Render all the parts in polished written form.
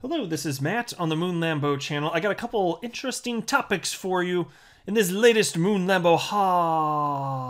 Hello, this is Matt on the Moon Lambo channel. I got a couple interesting topics for you in this latest Moon Lambo hot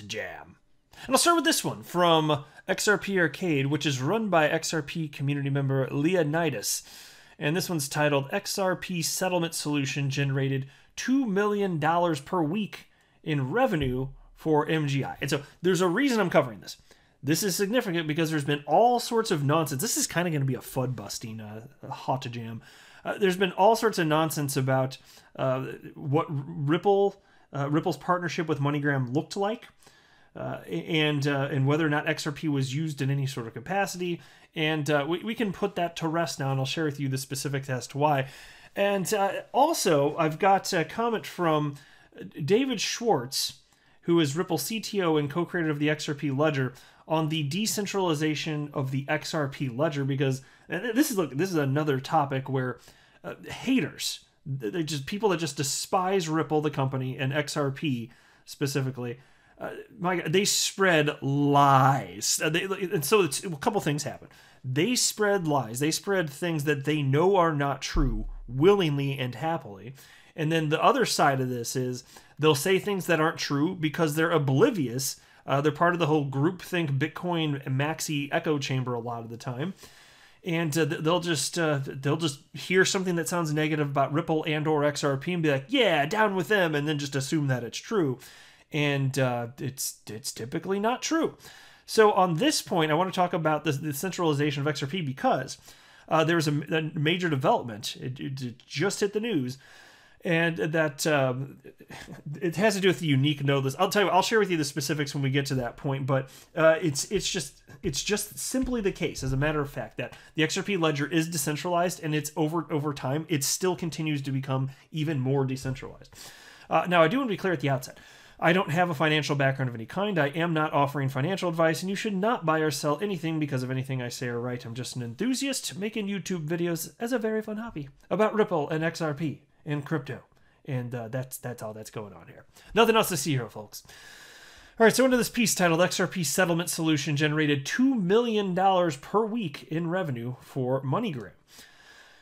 jam. And I'll start with this one from XRP Arcade, which is run by XRP community member Leonidas. And this one's titled XRP Settlement Solution generated $2 million per week in revenue for MGI. And so there's a reason I'm covering this. This is significant because there's been all sorts of nonsense. This is kind of going to be a FUD-busting hot jam. There's been all sorts of nonsense about what Ripple's partnership with MoneyGram looked like, and whether or not XRP was used in any sort of capacity. And we can put that to rest now, and I'll share with you the specifics as to why. And also, I've got a comment from David Schwartz, who is Ripple CTO and co-creator of the XRP Ledger, on the decentralization of the XRP Ledger, because this is another topic where haters, people that just despise Ripple, the company, and XRP specifically, they spread lies. And so a couple things happen. They spread lies. They spread things that they know are not true willingly and happily. And then the other side of this is they'll say things that aren't true because they're oblivious. They're part of the whole groupthink Bitcoin maxi echo chamber a lot of the time. And they'll just hear something that sounds negative about Ripple and or XRP and be like, yeah, down with them, and then just assume that it's true. And it's typically not true. So on this point, I want to talk about the centralization of XRP because there was a major development. It just hit the news. And that it has to do with the unique node list. I'll tell you, I'll share with you the specifics when we get to that point. But it's just simply the case, as a matter of fact, that the XRP ledger is decentralized, and it's over time it still continues to become even more decentralized. Now, I do want to be clear at the outset. I don't have a financial background of any kind. I am not offering financial advice, and you should not buy or sell anything because of anything I say or write. I'm just an enthusiast making YouTube videos as a very fun hobby about Ripple and XRP. And crypto, and that's all that's going on here. Nothing else to see here, folks. All right, so into this piece titled XRP Settlement Solution generated $2 million per week in revenue for MoneyGram.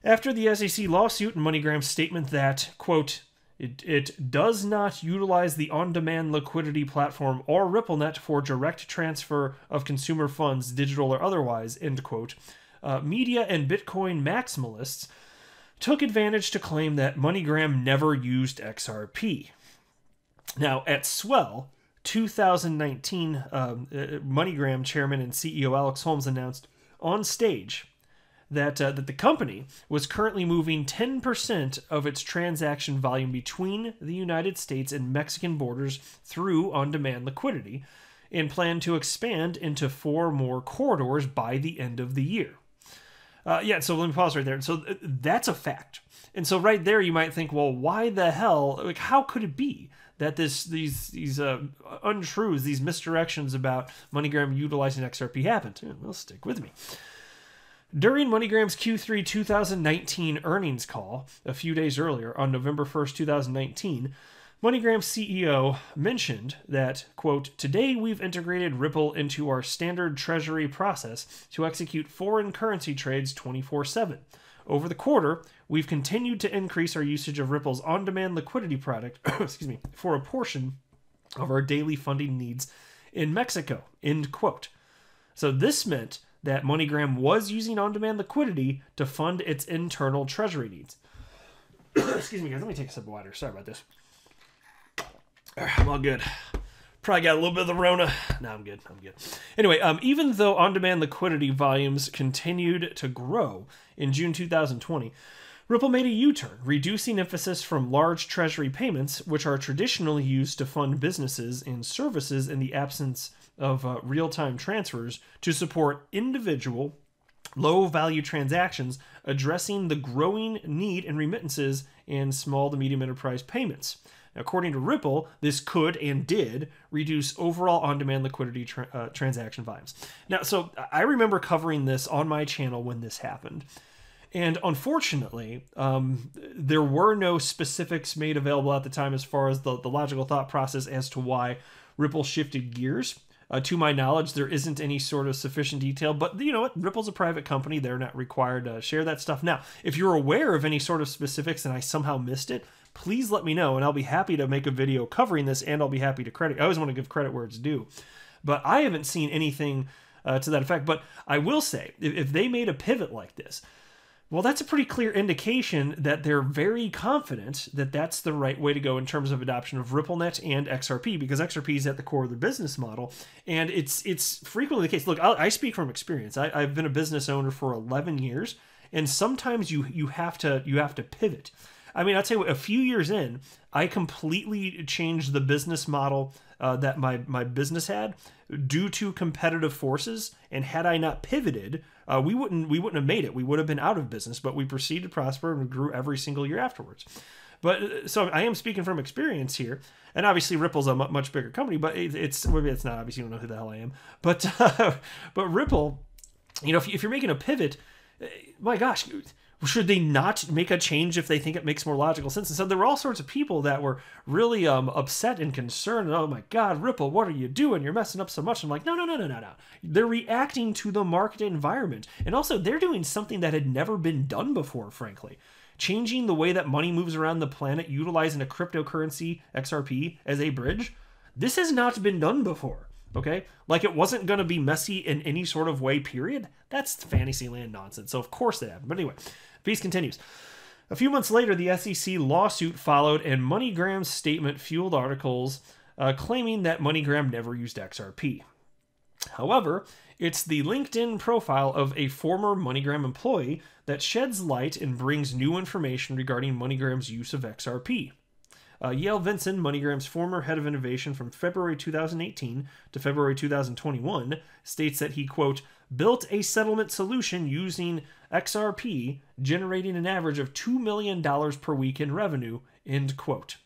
After the SEC lawsuit and MoneyGram's statement that, quote, it does not utilize the on-demand liquidity platform or RippleNet for direct transfer of consumer funds, digital or otherwise, end quote, media and Bitcoin maximalists took advantage to claim that MoneyGram never used XRP. Now, at Swell 2019, MoneyGram chairman and CEO Alex Holmes announced on stage that the company was currently moving 10% of its transaction volume between the United States and Mexican borders through on-demand liquidity and planned to expand into 4 more corridors by the end of the year. So let me pause right there. So that's a fact. And so right there you might think, well, why the hell, like, how could it be that these untruths, these misdirections about MoneyGram utilizing XRP happened? Well, stick with me. During MoneyGram's Q3 2019 earnings call a few days earlier on November 1st, 2019, MoneyGram's CEO mentioned that, quote, today we've integrated Ripple into our standard treasury process to execute foreign currency trades 24/7. Over the quarter, we've continued to increase our usage of Ripple's on-demand liquidity product excuse me, for a portion of our daily funding needs in Mexico, end quote. So this meant that MoneyGram was using on-demand liquidity to fund its internal treasury needs. Excuse me, guys, let me take a sip of water. Sorry about this. I'm all good. Probably got a little bit of the Rona. No, I'm good. Anyway, even though on-demand liquidity volumes continued to grow in June 2020, Ripple made a U-turn, reducing emphasis from large treasury payments, which are traditionally used to fund businesses and services in the absence of real-time transfers, to support individual, low-value transactions, addressing the growing need in remittances and small to medium enterprise payments. According to Ripple, this could and did reduce overall on-demand liquidity transaction volumes. Now, so I remember covering this on my channel when this happened. And unfortunately, there were no specifics made available at the time as far as the logical thought process as to why Ripple shifted gears To my knowledge, there isn't any sort of sufficient detail, but you know what? Ripple's a private company. They're not required to share that stuff. Now, if you're aware of any sort of specifics and I somehow missed it, please let me know, and I'll be happy to make a video covering this, and I'll be happy to credit. I always want to give credit where it's due. But I haven't seen anything to that effect. But I will say, if they made a pivot like this, well, that's a pretty clear indication that they're very confident that that's the right way to go in terms of adoption of RippleNet and XRP, because XRP is at the core of the business model, and it's frequently the case. Look, I speak from experience. I've been a business owner for 11 years, and sometimes you have to pivot. I mean, I'll tell you what, a few years in, I completely changed the business model that my business had due to competitive forces, and had I not pivoted, we wouldn't have made it. We would have been out of business, but we proceeded to prosper and grew every single year afterwards. But so I am speaking from experience here, and obviously Ripple's a much bigger company, but maybe it's not. Obviously, you don't know who the hell I am, but Ripple, you know, if you're making a pivot, my gosh, should they not make a change if they think it makes more logical sense? And so there were all sorts of people that were really upset and concerned. Oh my God, Ripple, what are you doing? You're messing up so much. I'm like, no. They're reacting to the market environment. And also they're doing something that had never been done before, frankly. Changing the way that money moves around the planet, utilizing a cryptocurrency, XRP, as a bridge. This has not been done before. Okay? Like it wasn't going to be messy in any sort of way, period. That's Fantasyland nonsense. So of course they have. But anyway, piece continues. A few months later, the SEC lawsuit followed, and MoneyGram's statement fueled articles claiming that MoneyGram never used XRP. However, it's the LinkedIn profile of a former MoneyGram employee that sheds light and brings new information regarding MoneyGram's use of XRP. Yale Vinson, MoneyGram's former head of innovation from February 2018 to February 2021, states that he, quote, built a settlement solution using XRP, generating an average of $2 million per week in revenue, end quote.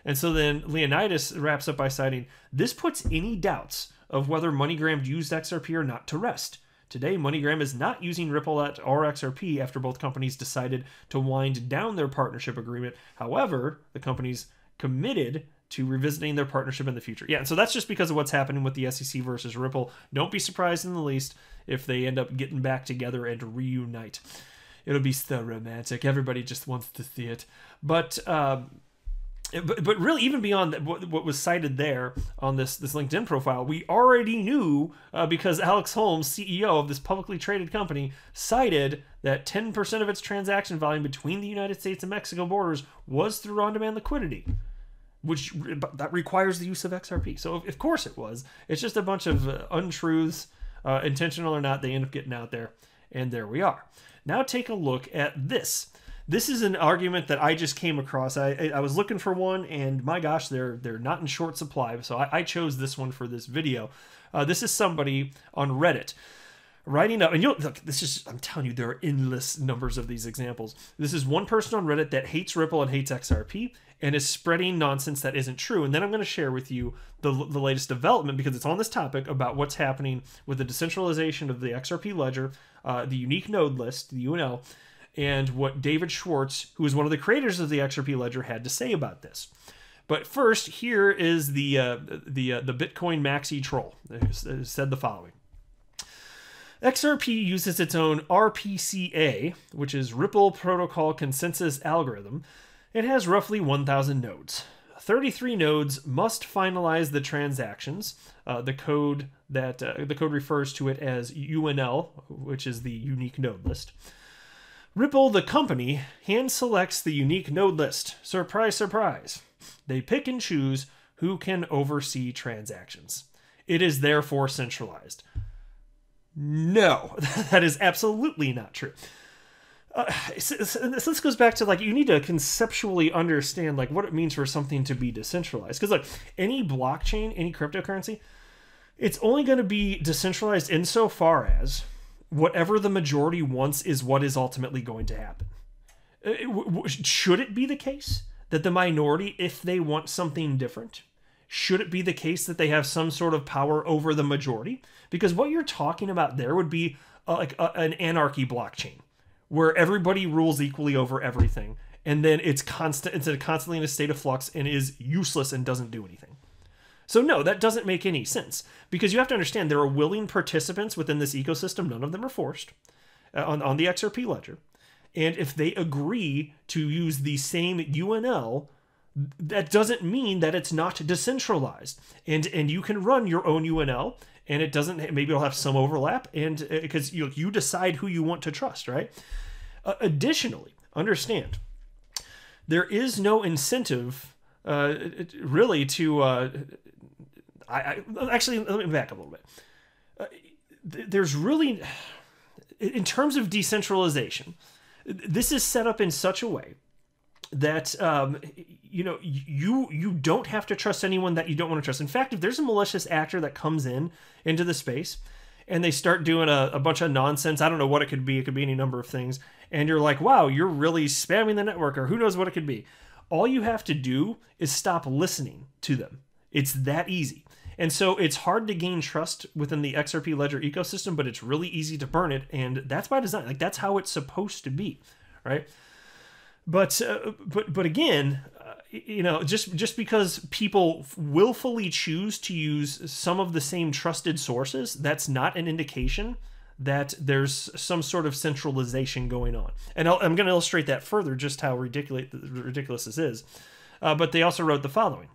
And so then Leonidas wraps up by citing, this puts any doubts of whether MoneyGram used XRP or not to rest. Today, MoneyGram is not using RippleNet or XRP after both companies decided to wind down their partnership agreement. However, the companies committed to revisiting their partnership in the future. Yeah, and so that's just because of what's happening with the SEC versus Ripple. Don't be surprised in the least if they end up getting back together and reunite. It'll be so romantic. Everybody just wants to see it. But really, even beyond what was cited there on this LinkedIn profile, we already knew because Alex Holmes, CEO of this publicly traded company, cited that 10% of its transaction volume between the United States and Mexico borders was through on-demand liquidity, which that requires the use of XRP. So of course it was. It's just a bunch of untruths, intentional or not, they end up getting out there, and there we are. Now take a look at this. This is an argument that I just came across. I was looking for one, and my gosh, they're not in short supply. So I chose this one for this video. This is somebody on Reddit writing up, and look, I'm telling you, there are endless numbers of these examples. This is one person on Reddit that hates Ripple and hates XRP and is spreading nonsense that isn't true. And then I'm going to share with you the latest development, because it's on this topic about what's happening with the decentralization of the XRP ledger, the unique node list, the UNL, and what David Schwartz, who is one of the creators of the XRP ledger, had to say about this. But first, here is the Bitcoin maxi troll. It said the following. XRP uses its own RPCA, which is Ripple Protocol Consensus Algorithm. It has roughly 1,000 nodes. 33 nodes must finalize the transactions. The code refers to it as UNL, which is the unique node list. Ripple, the company, hand selects the unique node list. Surprise, surprise. They pick and choose who can oversee transactions. It is therefore centralized. No, that is absolutely not true. So this goes back to, like, you need to conceptually understand, like, what it means for something to be decentralized. Because, like, any blockchain, any cryptocurrency, it's only going to be decentralized insofar as whatever the majority wants is what is ultimately going to happen. Should it be the case that the minority, if they want something different, should it be the case that they have some sort of power over the majority? Because what you're talking about there would be an anarchy blockchain, where everybody rules equally over everything, and then it's constantly in a state of flux and is useless and doesn't do anything. So no, that doesn't make any sense, because you have to understand there are willing participants within this ecosystem. None of them are forced on the XRP ledger. And if they agree to use the same UNL, that doesn't mean that it's not decentralized. And you can run your own UNL, and it doesn't, maybe it'll have some overlap, and because you decide who you want to trust, right? Additionally, understand, there is no incentive really to, actually, let me back up a little bit. There's really, in terms of decentralization, this is set up in such a way that you don't have to trust anyone that you don't want to trust. In fact, if there's a malicious actor that comes into the space and they start doing a bunch of nonsense, I don't know what it could be any number of things, and you're like, wow, you're really spamming the network, or who knows what it could be. All you have to do is stop listening to them. It's that easy. And so it's hard to gain trust within the XRP Ledger ecosystem, but it's really easy to burn it, and that's by design. Like, that's how it's supposed to be, right? But again, just because people willfully choose to use some of the same trusted sources, that's not an indication that there's some sort of centralization going on. And I'm going to illustrate that further, just how ridiculous this is. But they also wrote the following.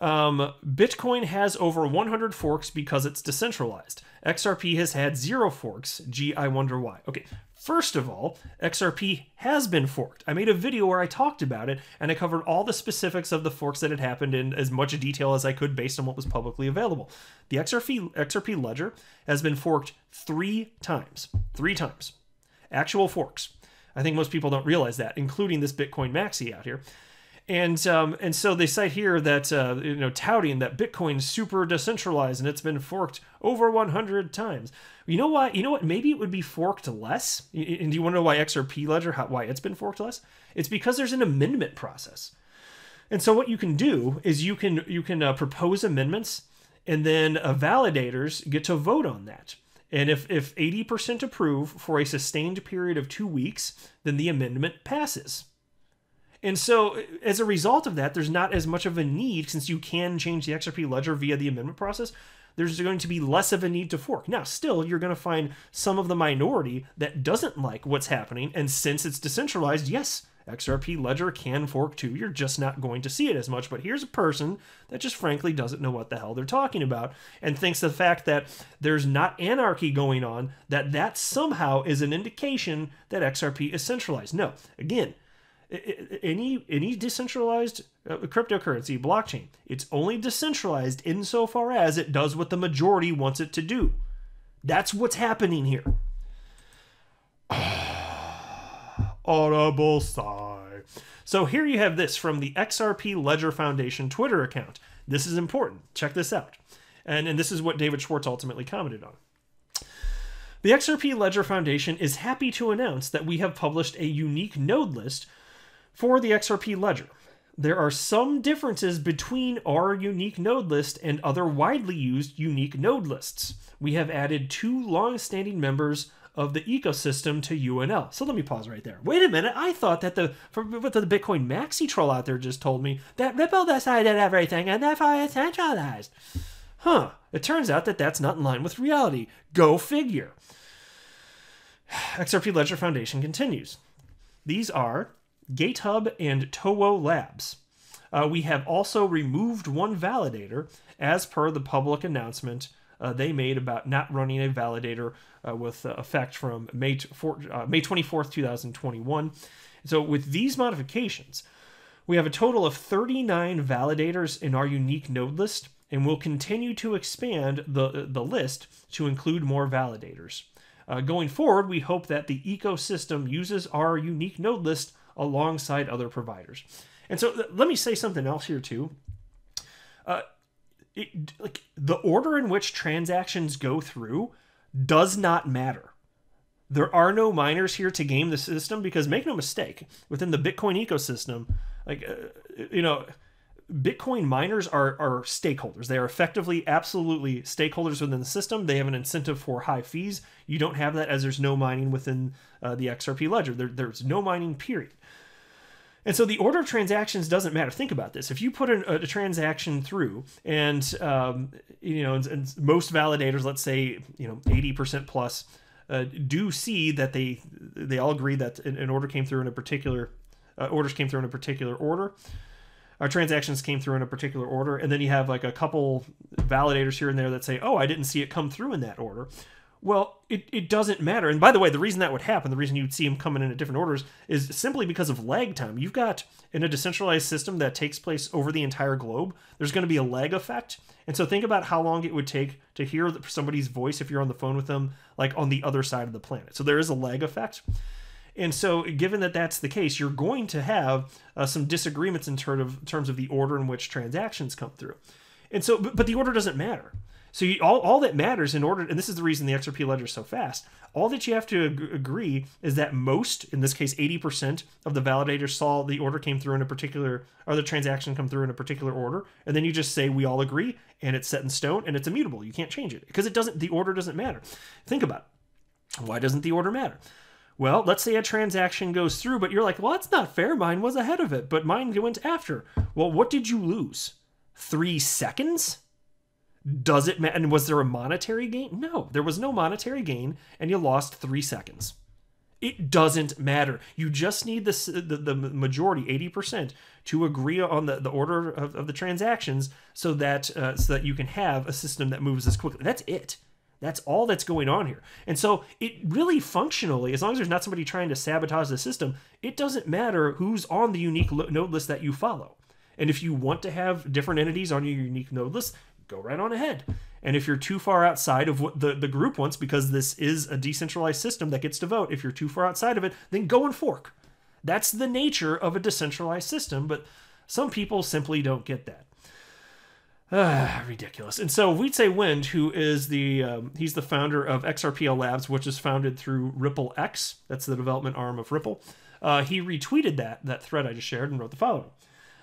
Bitcoin has over 100 forks because it's decentralized. XRP has had 0 forks. Gee, I wonder why. Okay, first of all, XRP has been forked. I made a video where I talked about it, and I covered all the specifics of the forks that had happened in as much detail as I could based on what was publicly available. The XRP Ledger has been forked 3 times. 3 times. Actual forks. I think most people don't realize that, including this Bitcoin maxi out here. And so they cite here that, touting that Bitcoin is super decentralized and it's been forked over 100 times. You know why? You know what? Maybe it would be forked less. And do you want to know why XRP Ledger, why it's been forked less? It's because there's an amendment process. And so what you can do is you can propose amendments, and then validators get to vote on that. And if 80% approve for a sustained period of 2 weeks, then the amendment passes. And so as a result of that, there's not as much of a need, since you can change the XRP Ledger via the amendment process. There's going to be less of a need to fork. Now, still, you're going to find some of the minority that doesn't like what's happening. And since it's decentralized, yes, XRP Ledger can fork too. You're just not going to see it as much. But here's a person that just frankly doesn't know what the hell they're talking about, and thinks the fact that there's not anarchy going on, that somehow is an indication that XRP is centralized. No, again, any decentralized cryptocurrency, blockchain, it's only decentralized insofar as it does what the majority wants it to do. That's what's happening here. Audible sigh. So here you have this from the XRP Ledger Foundation Twitter account. This is important. Check this out. And this is what David Schwartz ultimately commented on. The XRP Ledger Foundation is happy to announce that we have published a unique node list for the XRP Ledger. There are some differences between our unique node list and other widely used unique node lists. We have added 2 long-standing members of the ecosystem to UNL. So let me pause right there. Wait a minute. I thought that what the Bitcoin maxi troll out there just told me, that Ripple decided everything and therefore it's centralized. Huh. It turns out that that's not in line with reality. Go figure. XRP Ledger Foundation continues. These are GateHub and Towo Labs. We have also removed 1 validator as per the public announcement they made about not running a validator with effect from May 24th, 2021. So with these modifications, we have a total of 39 validators in our unique node list, and we'll continue to expand the list to include more validators. Going forward, we hope that the ecosystem uses our unique node list alongside other providers. And so let me say something else here too. The order in which transactions go through does not matter. There are no miners here to game the system, because make no mistake, within the Bitcoin ecosystem, Bitcoin miners are stakeholders. They are effectively, absolutely stakeholders within the system. They have an incentive for high fees. You don't have that, as there's no mining within the XRP Ledger. There's no mining, period. And so the order of transactions doesn't matter. Think about this. If you put a transaction through and, and most validators, let's say, 80% plus, do see that they all agree that an order came through in a particular, orders came through in a particular order, our transactions came through in a particular order, and then you have like a couple validators here and there that say, oh, I didn't see it come through in that order. Well, it doesn't matter. And by the way, the reason that would happen, the reason you'd see them coming in at different orders is simply because of lag time. You've got, in a decentralized system that takes place over the entire globe, there's going to be a lag effect. And so think about how long it would take to hear somebody's voice if you're on the phone with them, like on the other side of the planet. So there is a lag effect. And so given that that's the case, you're going to have some disagreements in terms of the order in which transactions come through. And so, but the order doesn't matter. So all that matters in order, and this is the reason the XRP ledger is so fast, all that you have to agree is that most, in this case 80% of the validators saw the order came through in a particular, or the transaction come through in a particular order, and then you just say we all agree, and it's set in stone, and it's immutable. You can't change it, because the order doesn't matter. Think about it. Why doesn't the order matter? Well, let's say a transaction goes through, but you're like, well, that's not fair. Mine was ahead of it, but mine went after. Well, what did you lose? 3 seconds? Does it matter? And was there a monetary gain? No, there was no monetary gain, and you lost 3 seconds. It doesn't matter. You just need the majority, 80%, to agree on the order of the transactions so that you can have a system that moves as quickly. That's it. That's all that's going on here. And so it really functionally, as long as there's not somebody trying to sabotage the system, it doesn't matter who's on the unique node list that you follow. And if you want to have different entities on your unique node list, go right on ahead. And if you're too far outside of what the group wants, because this is a decentralized system that gets to vote, if you're too far outside of it, then go and fork. That's the nature of a decentralized system, but some people simply don't get that. Ridiculous. And so Weeksy Wind, who is he's the founder of XRPL Labs, which is founded through Ripple X. That's the development arm of Ripple. He retweeted that thread I just shared and wrote the following.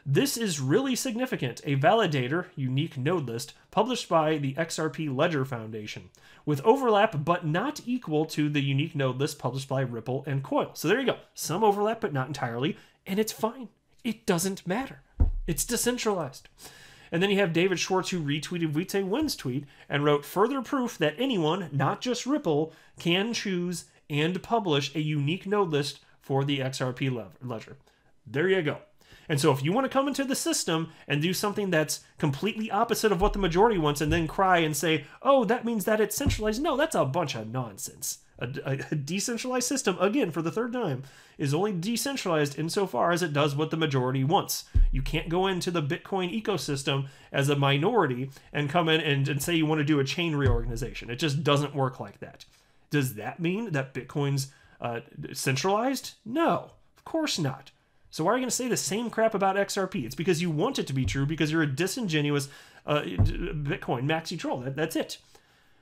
This is really significant. A validator, unique node list, published by the XRP Ledger Foundation, with overlap but not equal to the unique node list published by Ripple and Coil. So there you go. Some overlap, but not entirely. And it's fine. It doesn't matter. It's decentralized. And then you have David Schwartz, who retweeted Weeksy Wind's tweet and wrote, further proof that anyone, not just Ripple, can choose and publish a unique node list for the XRP ledger. There you go. And so if you want to come into the system and do something that's completely opposite of what the majority wants and then cry and say, oh, that means that it's centralized. No, that's a bunch of nonsense. A decentralized system, again, for the third time, is only decentralized insofar as it does what the majority wants. You can't go into the Bitcoin ecosystem as a minority and come in and say you want to do a chain reorganization. It just doesn't work like that. Does that mean that Bitcoin's centralized? No, of course not. So why are you going to say the same crap about XRP? It's because you want it to be true, because you're a disingenuous Bitcoin maxi troll. That's it.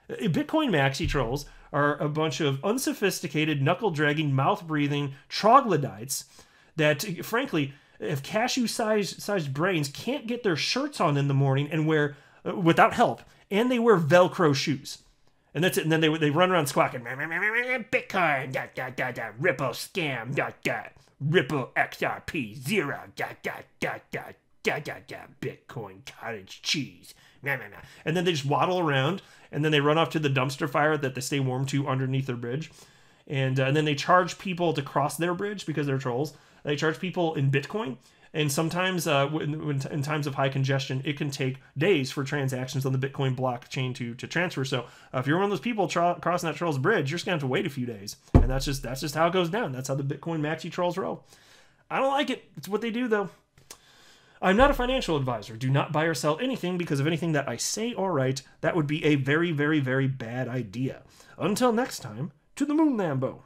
Bitcoin maxi trolls are a bunch of unsophisticated, knuckle-dragging, mouth-breathing troglodytes that, frankly, have cashew-sized brains, can't get their shirts on in the morning and wear without help, and they wear Velcro shoes. And that's it. And then they run around squawking, Bitcoin, Ripple scam, Ripple XRP 0, Bitcoin cottage cheese. And then they just waddle around, and then they run off to the dumpster fire that they stay warm to underneath their bridge. And then they charge people to cross their bridge because they're trolls. They charge people in Bitcoin. And sometimes in times of high congestion, it can take days for transactions on the Bitcoin blockchain to transfer. So if you're one of those people crossing that troll's bridge, you're just going to have to wait a few days. And that's just how it goes down. That's how the Bitcoin maxi trolls roll. I don't like it. It's what they do, though. I'm not a financial advisor. Do not buy or sell anything because of anything that I say or write. That would be a very, very, very bad idea. Until next time, to the moon, Lambo.